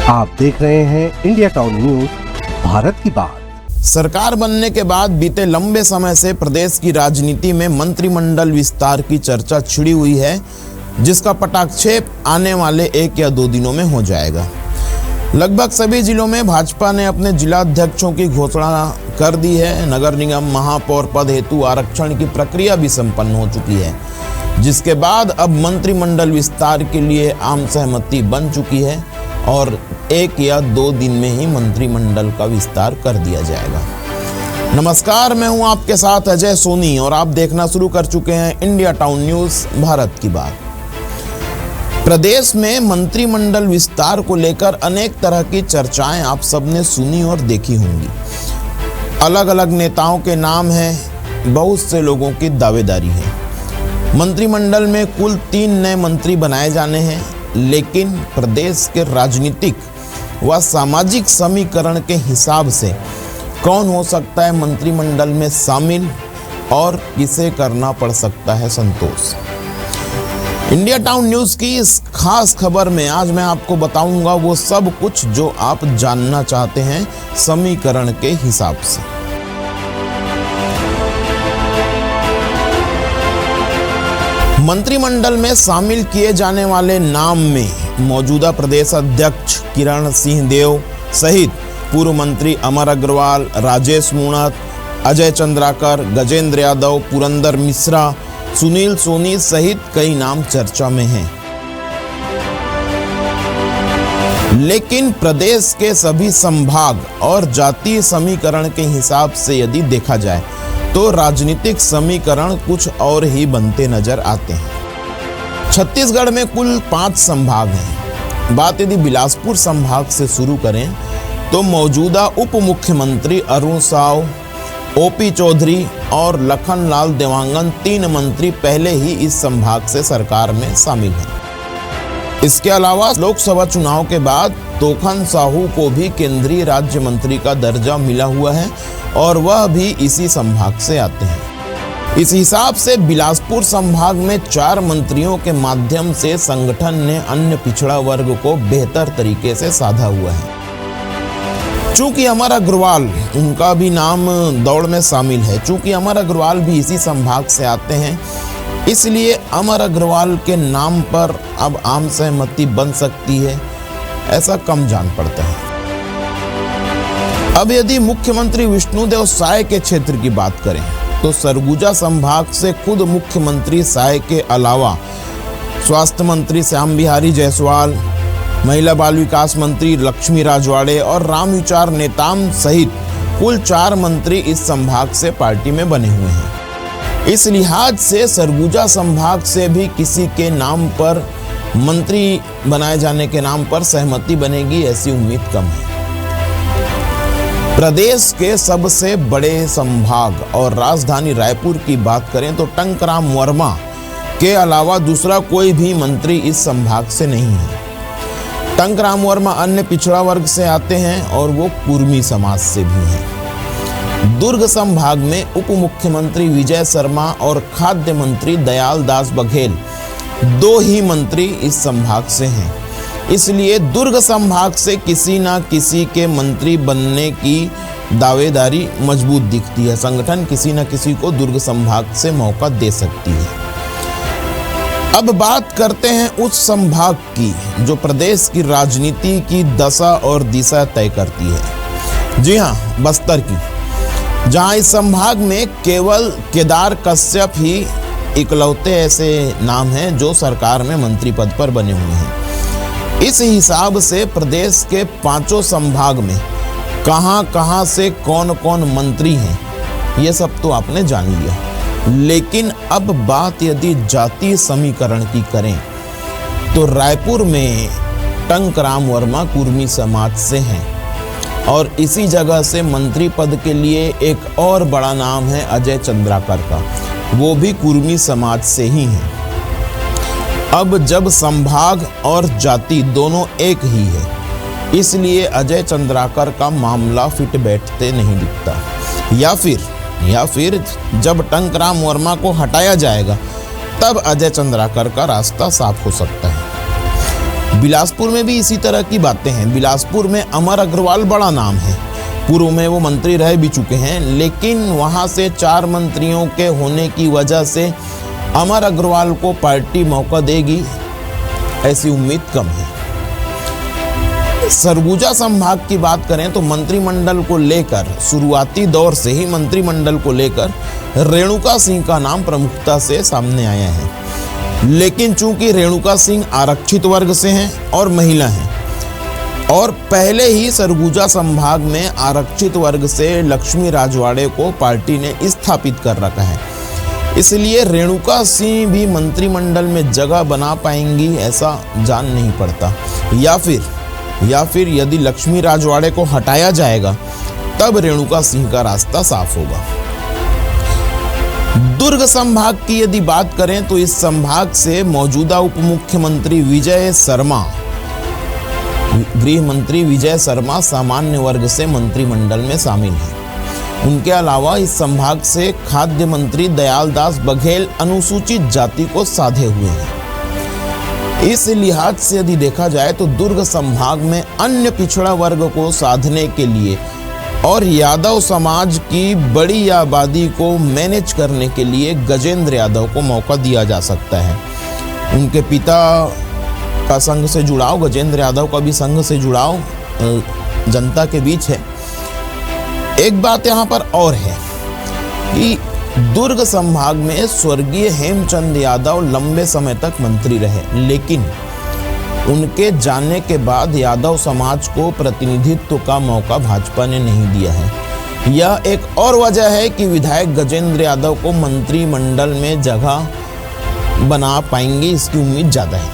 आप देख रहे हैं इंडिया टाउन न्यूज, भारत की बात। सरकार बनने के बाद बीते लंबे समय से प्रदेश की राजनीति में मंत्रिमंडल विस्तार की चर्चा छिड़ी हुई है, जिसका पटाक्षेप आने वाले 1 या 2 दिनों में हो जाएगा। लगभग सभी जिलों में भाजपा ने अपने जिला अध्यक्षों की घोषणा कर दी है। नगर निगम महापौर पद हेतु आरक्षण की प्रक्रिया भी संपन्न हो चुकी है, जिसके बाद अब मंत्रिमंडल विस्तार के लिए आम सहमति बन चुकी है और 1 या 2 दिन में ही मंत्रिमंडल का विस्तार कर दिया जाएगा। नमस्कार, मैं हूं आपके साथ अजय सोनी और आप देखना शुरू कर चुके हैं इंडिया टाउन न्यूज, भारत की बात। प्रदेश में मंत्रिमंडल विस्तार को लेकर अनेक तरह की चर्चाएं आप सबने सुनी और देखी होंगी। अलग अलग नेताओं के नाम हैं, बहुत से लोगों की दावेदारी है। मंत्रिमंडल में कुल 3 नए मंत्री बनाए जाने हैं, लेकिन प्रदेश के राजनीतिक व सामाजिक समीकरण के हिसाब से कौन हो सकता है मंत्रिमंडल में शामिल और किसे करना पड़ सकता है संतोष। इंडिया टाउन न्यूज़ की इस खास खबर में आज मैं आपको बताऊंगा वो सब कुछ जो आप जानना चाहते हैं समीकरण के हिसाब से। मंत्रिमंडल में शामिल किए जाने वाले नाम में मौजूदा प्रदेश अध्यक्ष किरण सिंहदेव सहित पूर्व मंत्री अमर अग्रवाल, राजेश मूणत, अजय चंद्राकर, गजेंद्र यादव, पुरंदर मिश्रा, सुनील सोनी सहित कई नाम चर्चा में हैं। लेकिन प्रदेश के सभी संभाग और जातीय समीकरण के हिसाब से यदि देखा जाए तो राजनीतिक समीकरण कुछ और ही बनते नजर आते हैं। छत्तीसगढ़ में कुल 5 संभाग हैं। बात यदि बिलासपुर संभाग से शुरू करें तो मौजूदा उप मुख्यमंत्री अरुण साव, ओपी चौधरी और लखनलाल देवांगन 3 मंत्री पहले ही इस संभाग से सरकार में शामिल हैं। इसके अलावा लोकसभा चुनाव के बाद तोखन साहू को भी केंद्रीय राज्य मंत्री का दर्जा मिला हुआ है और वह भी इसी संभाग से आते हैं। इस हिसाब से बिलासपुर संभाग में 4 मंत्रियों के माध्यम से संगठन ने अन्य पिछड़ा वर्ग को बेहतर तरीके से साधा हुआ है। चूंकि अमर अग्रवाल, उनका भी नाम दौड़ में शामिल है, चूंकि अमर अग्रवाल भी इसी संभाग से आते हैं, इसलिए अमर अग्रवाल के नाम पर अब आम सहमति बन सकती है, ऐसा कम जान पड़ता है। अब यदि मुख्यमंत्री विष्णुदेव साय के क्षेत्र की बात करें तो सरगुजा संभाग से खुद मुख्यमंत्री साय के अलावा स्वास्थ्य मंत्री श्याम बिहारी जायसवाल, महिला बाल विकास मंत्री लक्ष्मी राजवाड़े और राम विचार नेताम सहित कुल 4 मंत्री इस संभाग से पार्टी में बने हुए हैं। इस लिहाज से सरगुजा संभाग से भी किसी के नाम पर मंत्री बनाए जाने के नाम पर सहमति बनेगी, ऐसी उम्मीद कम है। प्रदेश के सबसे बड़े संभाग और राजधानी रायपुर की बात करें तो टंकराम वर्मा के अलावा दूसरा कोई भी मंत्री इस संभाग से नहीं है। टंकराम वर्मा अन्य पिछड़ा वर्ग से आते हैं और वो कुर्मी समाज से भी हैं। दुर्ग संभाग में उप मुख्यमंत्री विजय शर्मा और खाद्य मंत्री दयाल दास बघेल 2 ही मंत्री इस संभाग से हैं। इसलिए दुर्ग संभाग से किसी ना किसी के मंत्री बनने की दावेदारी मजबूत दिखती है। संगठन किसी न किसी को दुर्ग संभाग से मौका दे सकती है। अब बात करते हैं उस संभाग की जो प्रदेश की राजनीति की दशा और दिशा तय करती है। जी हाँ, बस्तर की, जहां इस संभाग में केवल केदार कश्यप ही इकलौते ऐसे नाम हैं जो सरकार में मंत्री पद पर बने हुए हैं। इस हिसाब से प्रदेश के 5 संभाग में कहां से कौन कौन मंत्री हैं, ये सब तो आपने जान लिया। लेकिन अब बात यदि जातीय समीकरण की करें तो रायपुर में टंकराम वर्मा कुर्मी समाज से हैं और इसी जगह से मंत्री पद के लिए एक और बड़ा नाम है अजय चंद्राकर का, वो भी कुर्मी समाज से ही हैं। अब जब संभाग और जाति दोनों एक ही है, इसलिए अजय चंद्राकर का मामला फिट बैठते नहीं दिखता। या फिर जब टंकराम वर्मा को हटाया जाएगा तब अजय चंद्राकर का रास्ता साफ हो सकता है। बिलासपुर में भी इसी तरह की बातें हैं। बिलासपुर में अमर अग्रवाल बड़ा नाम है, पूर्व में वो मंत्री रह भी चुके हैं, लेकिन वहां से 4 मंत्रियों के होने की वजह से अमर अग्रवाल को पार्टी मौका देगी, ऐसी उम्मीद कम है। सरगुजा संभाग की बात करें तो मंत्रिमंडल को लेकर शुरुआती दौर से ही मंत्रिमंडल को लेकर रेणुका सिंह का नाम प्रमुखता से सामने आया है, लेकिन चूंकि रेणुका सिंह आरक्षित वर्ग से हैं और महिला हैं और पहले ही सरगुजा संभाग में आरक्षित वर्ग से लक्ष्मी राजवाड़े को पार्टी ने स्थापित कर रखा है, इसलिए रेणुका सिंह भी मंत्रिमंडल में जगह बना पाएंगी ऐसा जान नहीं पड़ता, या फिर यदि लक्ष्मी राजवाड़े को हटाया जाएगा तब रेणुका सिंह का रास्ता साफ होगा। दुर्ग संभाग की यदि बात करें तो इस संभाग से मौजूदा उप मुख्यमंत्री विजय शर्मा, गृह मंत्री विजय शर्मा सामान्य वर्ग से मंत्रिमंडल में शामिल हैं। उनके अलावा इस संभाग से खाद्य मंत्री दयालदास बघेल अनुसूचित जाति को साधे हुए हैं। इस लिहाज से यदि देखा जाए तो दुर्ग संभाग में अन्य पिछड़ा वर्ग को साधने के लिए और यादव समाज की बड़ी आबादी को मैनेज करने के लिए गजेंद्र यादव को मौका दिया जा सकता है। उनके पिता का संघ से जुड़ाव, गजेंद्र यादव का भी संघ से जुड़ाव जनता के बीच है। एक बात यहाँ पर और है कि दुर्ग संभाग में स्वर्गीय हेमचंद यादव लंबे समय तक मंत्री रहे, लेकिन उनके जाने के बाद यादव समाज को प्रतिनिधित्व का मौका भाजपा ने नहीं दिया है। यह एक और वजह है कि विधायक गजेंद्र यादव को मंत्रिमंडल में जगह बना पाएंगे, इसकी उम्मीद ज्यादा है।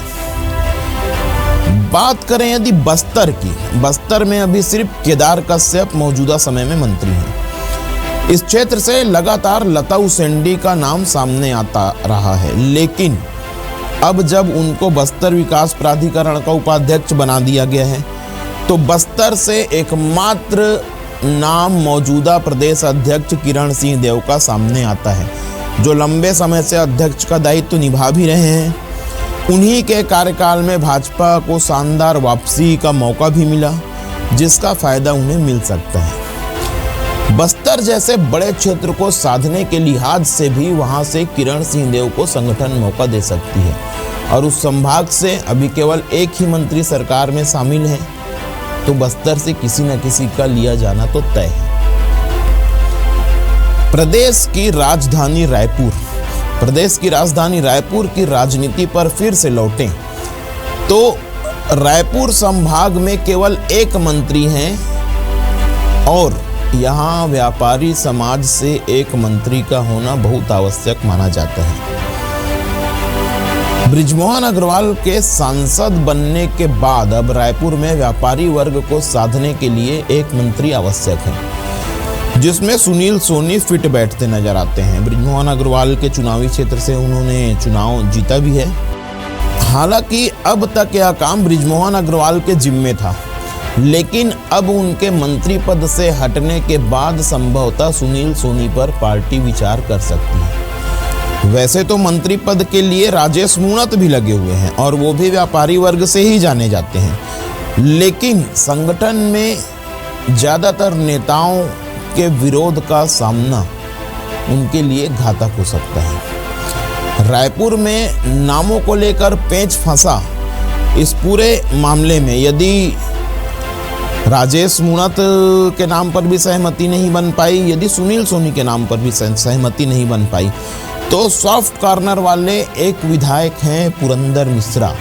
बात करें यदि बस्तर की, बस्तर में अभी सिर्फ केदार कश्यप मौजूदा समय में मंत्री हैं। इस क्षेत्र से लगातार लता उसेंडी का नाम सामने आता रहा है, लेकिन अब जब उनको बस्तर विकास प्राधिकरण का उपाध्यक्ष बना दिया गया है तो बस्तर से एकमात्र नाम मौजूदा प्रदेश अध्यक्ष किरण सिंह देव का सामने आता है, जो लंबे समय से अध्यक्ष का दायित्व निभा भी रहे हैं। उन्हीं के कार्यकाल में भाजपा को शानदार वापसी का मौका भी मिला, जिसका फायदा उन्हें मिल सकता है। बस्तर जैसे बड़े क्षेत्र को साधने के लिहाज से भी वहां से किरण सिंह देव को संगठन मौका दे सकती है और उस संभाग से अभी केवल एक ही मंत्री सरकार में शामिल है, तो बस्तर से किसी न किसी का लिया जाना तो तय है। प्रदेश की राजधानी रायपुर की राजनीति पर फिर से लौटें तो रायपुर संभाग में केवल एक मंत्री हैं और यहाँ व्यापारी समाज से एक मंत्री का होना बहुत आवश्यक माना जाता है। बृजमोहन अग्रवाल के सांसद बनने के बाद अब रायपुर में व्यापारी वर्ग को साधने के लिए एक मंत्री आवश्यक है, जिसमें सुनील सोनी फिट बैठते नजर आते हैं। बृजमोहन अग्रवाल के चुनावी क्षेत्र से उन्होंने चुनाव जीता भी है। हालांकि अब तक यह काम बृजमोहन अग्रवाल के जिम्मे था, लेकिन अब उनके मंत्री पद से हटने के बाद संभवतः सुनील सोनी पर पार्टी विचार कर सकती है। वैसे तो मंत्री पद के लिए राजेश मूणत भी लगे हुए हैं और वो भी व्यापारी वर्ग से ही जाने जाते हैं, लेकिन संगठन में ज्यादातर नेताओं के विरोध का सामना उनके लिए घातक हो सकता है। रायपुर में नामों को लेकर पेच फंसा इस पूरे मामले में यदि राजेश मूणत के नाम पर भी सहमति नहीं बन पाई, यदि सुनील सोनी के नाम पर भी सहमति नहीं बन पाई, तो सॉफ्ट कॉर्नर वाले एक विधायक हैं पुरंदर मिश्रा।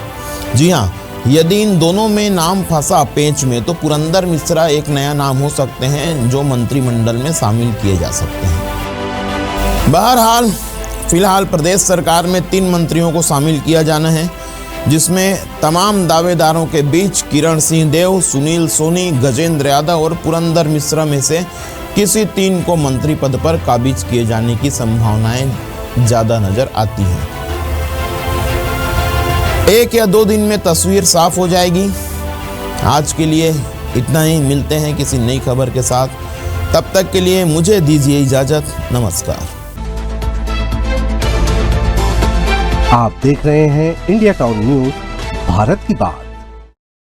जी हाँ, यदि इन दोनों में नाम फंसा पेंच में तो पुरंदर मिश्रा एक नया नाम हो सकते हैं जो मंत्रिमंडल में शामिल किए जा सकते हैं। बहरहाल फिलहाल प्रदेश सरकार में 3 मंत्रियों को शामिल किया जाना है, जिसमें तमाम दावेदारों के बीच किरण सिंह देव, सुनील सोनी, गजेंद्र यादव और पुरंदर मिश्रा में से किसी 3 को मंत्री पद पर काबिज किए जाने की संभावनाएं ज्यादा नजर आती हैं। 1 या 2 दिन में तस्वीर साफ हो जाएगी। आज के लिए इतना ही, मिलते हैं किसी नई खबर के साथ। तब तक के लिए मुझे दीजिए इजाजत। नमस्कार। आप देख रहे हैं इंडिया टाउन न्यूज, भारत की बात।